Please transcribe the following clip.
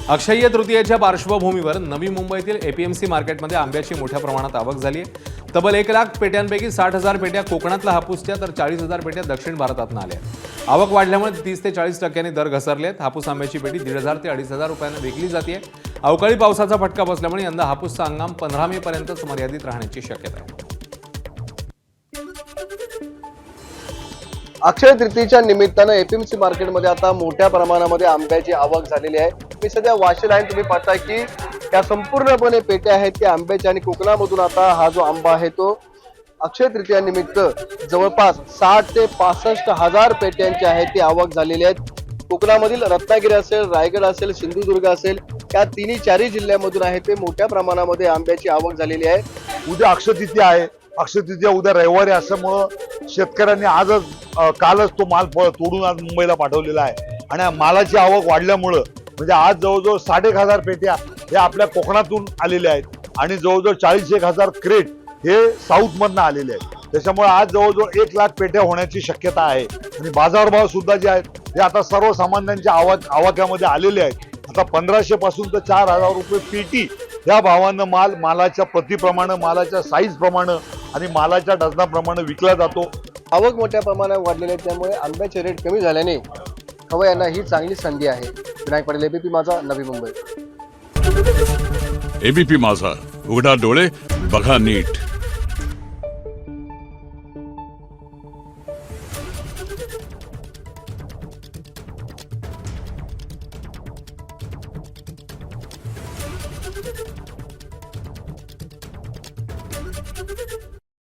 अक्षय्य तृतीयेच्या पार्श्वभूमीवर नवी मुंबईतील एपीएमसी मार्केटमध्ये आंब्याची मोठ्या प्रमाणात आवक झाली आहे। तब्बल 1 लाख पेट्यांपैकी 60,000 पेट्या कोकणातल्या हापूसच्या तर 40,000 पेट्या दक्षिण भारतातून आल्या आहेत। आवक वाढल्यामुळे 30 ते 40% दर घसरले आहेत। हापूस आंब्याची पेटी 1,500 ते 2,500 रुपयांना विकली जाते। अवकाळी पावसाचा फटका बसल्यामुळे यंदा हापूसचा हंगाम 15 मे पर्यंतच मर्यादित राहण्याची शक्यता आहे। अक्षय तृतीयेच्या निमित्तानं एपीएमसी मार्केटमध्ये आता मोठ्या प्रमाणामध्ये आंब्याची आवक झालेली आहे। मी सध्या वाशील आहे, तुम्ही पाहता की त्या संपूर्णपणे पेट्या आहेत त्या आंब्याच्या आणि कोकणामधून आता हा जो आंबा आहे तो अक्षय तृतीयानिमित्त जवळपास 60 ते 65 हजार पेट्यांची आहे ती आवक झालेली आहे। कोकणामधील रत्नागिरी असेल, रायगड असेल, सिंधुदुर्ग असेल, या तिन्ही चारही जिल्ह्यामधून आहे ते मोठ्या प्रमाणामध्ये आंब्याची आवक झालेली आहे। उद्या अक्षय तृतीया आहे। अक्षय तृतीया उद्या रविवारी असल्यामुळं शेतकऱ्यांनी आजच कालच तो माल तोडून आज मुंबईला पाठवलेला आहे आणि मालाची आवक वाढल्यामुळं म्हणजे आज जवळजवळ 1,500 पेट्या हे आपल्या कोकणातून आलेल्या आहेत आणि जवळजवळ 40,000 क्रेट हे साऊथ मधनं आलेले आहेत। त्याच्यामुळे आज जवळजवळ 1 लाख पेट्या होण्याची शक्यता आहे आणि बाजारभाव सुद्धा जे आहेत ते आता सर्वसामान्यांच्या आवाक्यामध्ये आलेले आहेत। आता 1,500 पासून तर 4,000 रुपये पेटी या भावानं मालाच्या प्रतिप्रमाणे, मालाच्या साईज प्रमाणे आणि मालाच्या डझनाप्रमाणे विकला जातो। आवक मोठ्या प्रमाणात वाढलेली आहे, त्यामुळे आंब्याचे रेट कमी झाल्याने खवय्यांना ही चांगली संधी आहे। विनायक पाटील, एबीपी माझा, नवी मुंबई। एबीपी माझा, उघडा डोळे बघा नीट।